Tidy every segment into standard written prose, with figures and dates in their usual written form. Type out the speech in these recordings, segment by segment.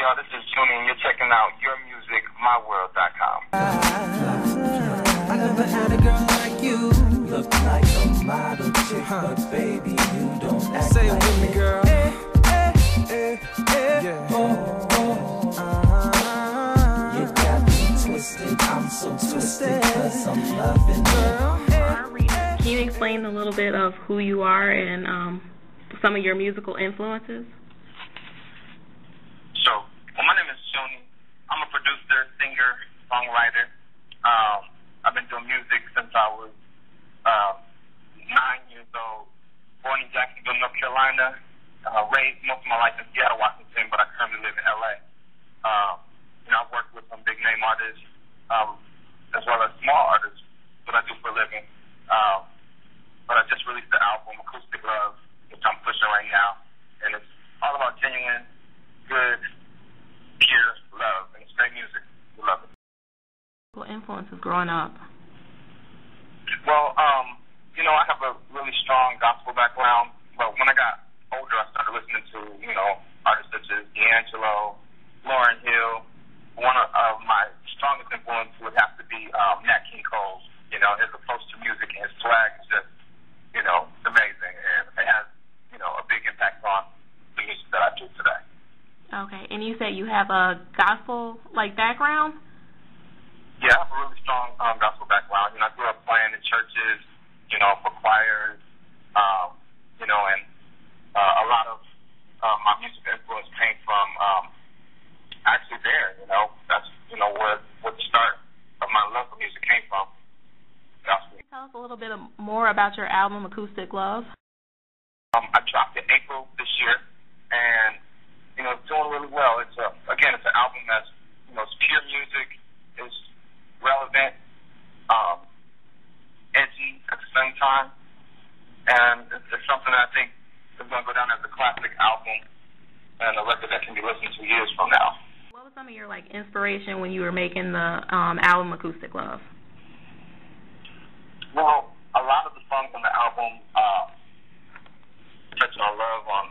y'all? This is Joonie, and you're checking out YourMusicMyWorld.com. I never had a girl like you. Look like a model chick, but baby, you don't act Say it like with me, girl. Yeah. You got me twisted. I'm so twisted 'cause I'm loving girl. Can you explain a little bit of who you are and some of your musical influences? So, my name is Joonie. I'm a producer, singer, songwriter. I've been doing music since I was 9 years old. Born in Jacksonville, North Carolina. Raised most of my life in Seattle, Washington, but I currently live in LA. I've worked with some big name artists, as well as small artists, that I do for a living. But I just released the album Acoustic Love, which I'm pushing right now, and it's all about genuine, good, pure love, and it's great music. We love it. What influences growing up? Well, I have a really strong gospel background, but when I got older, I started listening to, artists such as D'Angelo, Lauryn Hill. One of my strongest influences would have to be Nat King Cole. His approach to music and his swag is just, amazing, and it has, a big impact on the music that I do today. Okay, and you said you have a gospel background? Yeah, I have a really strong gospel background. I grew up playing in churches, for choirs, and a lot of my music influence came from actually there. That's where the start of my love for music came from. Gospel. Can you tell us a little bit more about your album Acoustic Love? I dropped it in April this year, and it's doing really well. It's an album that's it's pure music, it's relevant, edgy at the same time, and it's something that I think is going to go down as a classic album and a record that can be listened to years from now. What was some of your inspiration when you were making the album Acoustic Love? Well, a lot of the songs on the album touch on love on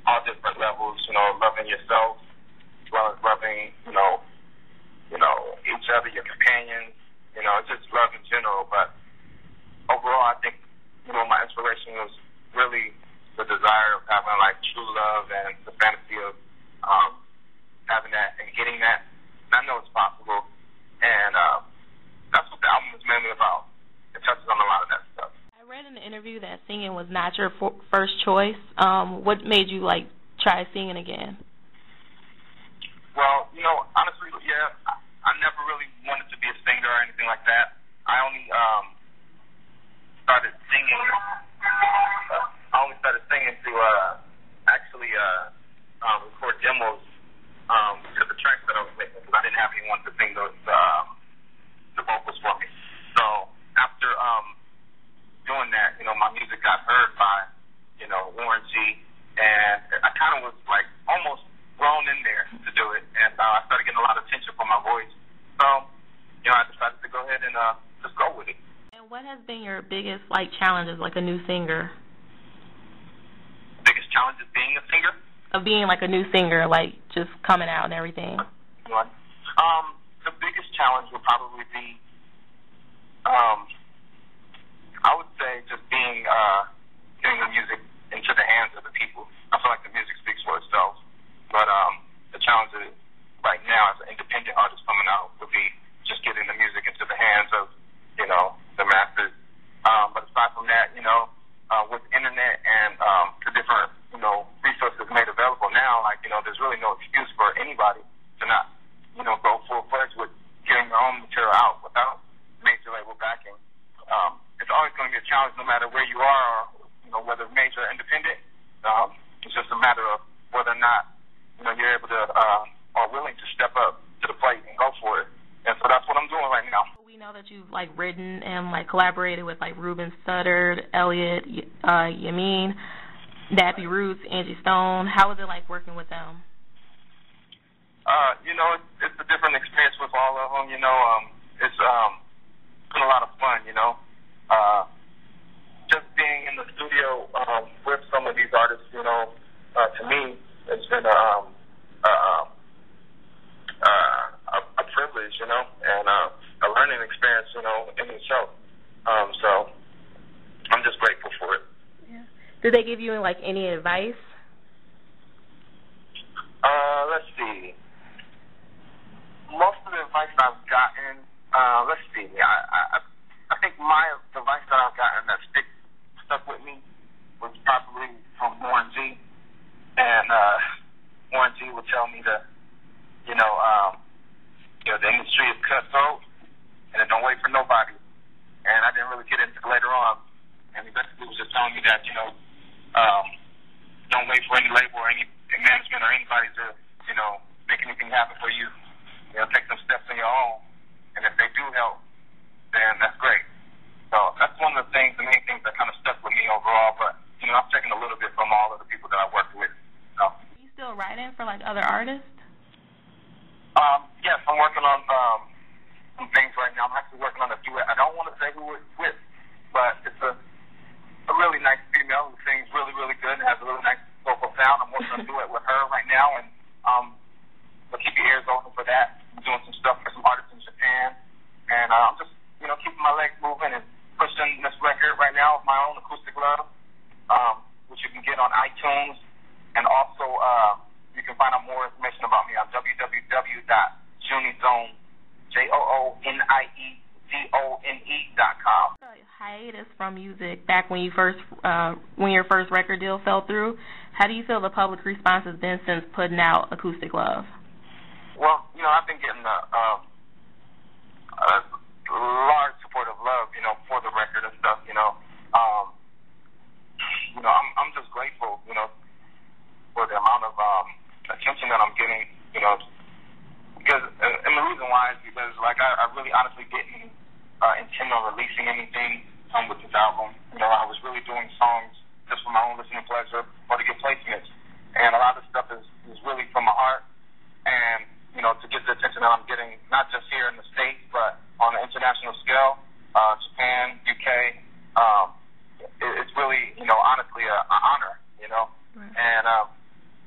all different levels. Loving yourself, as well as loving each other, your companions. Just love in general. But overall, I think my inspiration was really the desire of having true love and the fantasy of having that and getting that. And I know it's possible, and that's what the album is mainly about. It touches on a lot of that stuff. I read in the interview that singing was not your first choice. What made you try singing again? Well, honestly, I never really wanted to be a singer or anything like that. I only started singing. To actually record demos to the tracks that I was making, because I didn't have anyone to sing the vocals for me. So after doing that, my music got heard by Warren G, and I kind of was almost thrown in there to do it, and I started getting a lot of attention from my voice. So I decided to go ahead and just go with it. And what has been your biggest challenges a new singer? Biggest challenge of being a singer? Of being a new singer, just coming out and everything. The biggest challenge would probably be, I would say, just getting the music into the hands of the people. I feel like the music speaks for itself. But the challenge right now as an independent artist coming out would be just getting the music into the hands of, the masses. But aside from that, with internet and the different, resources made available now, there's really no excuse for anybody to not, go full-fledged with getting their own material out without major label backing. It's always going to be a challenge no matter where you are, or, whether major or independent. It's just a matter of whether or not, you're able to, are willing to step up to the plate and go for it. And so that's what I'm doing right now. We know that you've written and collaborated with Ruben Stoddard, Elliott Yamin, Nappy Roots, Angie. How was it working with them? It's a different experience with all of them. It's been a lot of fun. Just being in the studio with some of these artists, to me, it's been in itself. So I'm just grateful for it. Yeah. Did they give you like any advice? Let's see. Most of the advice I've gotten, let's see. I think my advice that I've gotten that stuck with me was probably from Warren G. And Warren G would tell me that, the industry is cutthroat and it don't wait for nobody. And I didn't really get into it later on. And he basically was just telling me that, don't wait for any label or any management or anybody to, make anything happen for you. Take some steps on your own. And if they do help, then that's great. So that's one of the main things that kind of stuck with me overall. But, I've taken a little bit from all of the people that I worked with. So. Are you still writing for, like, other artists? Yes, I'm working on some things right now. I'm actually working on a duet. I don't want to say who it's with, but it's a really nice female who sings really, really good and has a really nice vocal sound. I'm working on a duet with her right now, and so keep your ears open for that. I'm doing some stuff for some artists in Japan, and I'm just, keeping my legs moving and pushing this record right now of my own, Acoustic Love, which you can get on iTunes, and also you can find out more information about me on www.JoonieZone.com. Hiatus from music back when your first record deal fell through. How do you feel the public response has been since putting out Acoustic Love? Well, I've been getting a large support of love, for the record and stuff, I'm just grateful, for the amount of attention that I'm getting, because, and the reason why is because, like, I really honestly didn't intend on releasing anything with this album. I was really doing songs just for my own listening pleasure or to get placements, and a lot of stuff is really from my heart, and, to get the attention that I'm getting, not just here in the States, but on an international scale, Japan, UK, it's really, honestly, an honor, right. And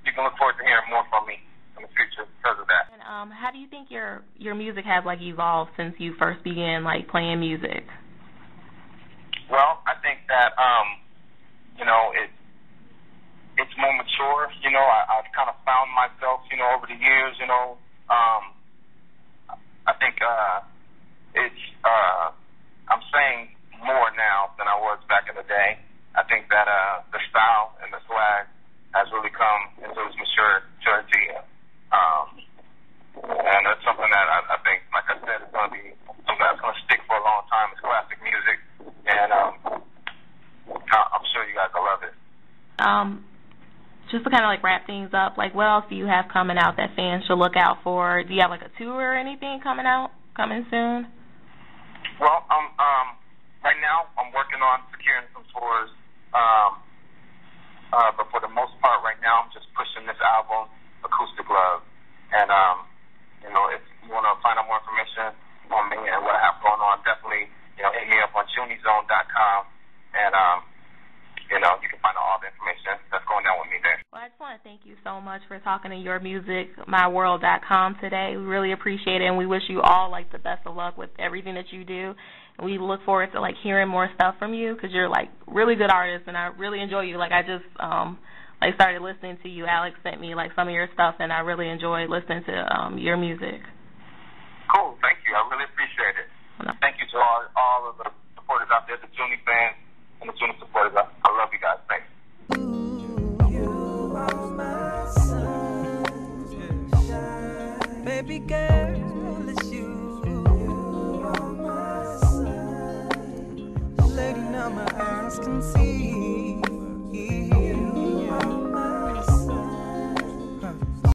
you can look forward to hearing more from me in the future because of that. And how do you think your music has, like, evolved since you first began, like, playing music? Well, I think that, it's more mature. I've kind of found myself, over the years, I think I'm saying more now than I was back in the day. I think that the style and the swag has really come into its maturity. And that's something that I think, like I said, is going to be something that's going to stick for a long time. It's classic music, and I'm sure you guys will love it. Just to kind of, like, wrap things up, like, what else do you have coming out that fans should look out for? Do you have, like, a tour or anything coming soon? Well, right now I'm working on securing some tours, but for the most part right now I'm just pushing this album, Acoustic Love. And, if you want to find out more information on me and what I have going on, definitely, hit me up on Joonie.wmv, and, you can find out all the information that's going down with me there. Well, I just want to thank you so much for talking to YourMusicMyWorld.com today. We really appreciate it, and we wish you all, like, the best of luck with everything that you do. And we look forward to, like, hearing more stuff from you because you're, like, really good artist, and I really enjoy you. Like, I just, started listening to you. Alex sent me, like, some of your stuff, and I really enjoyed listening to your music. Cool. Thank you. I really appreciate it. Thank you to all of the supporters out there, the Joonie fans and the Joonie supporters. I love you guys. Thanks. You are my sunshine, baby girl, it's you. You are my sun, lady, now my eyes can see.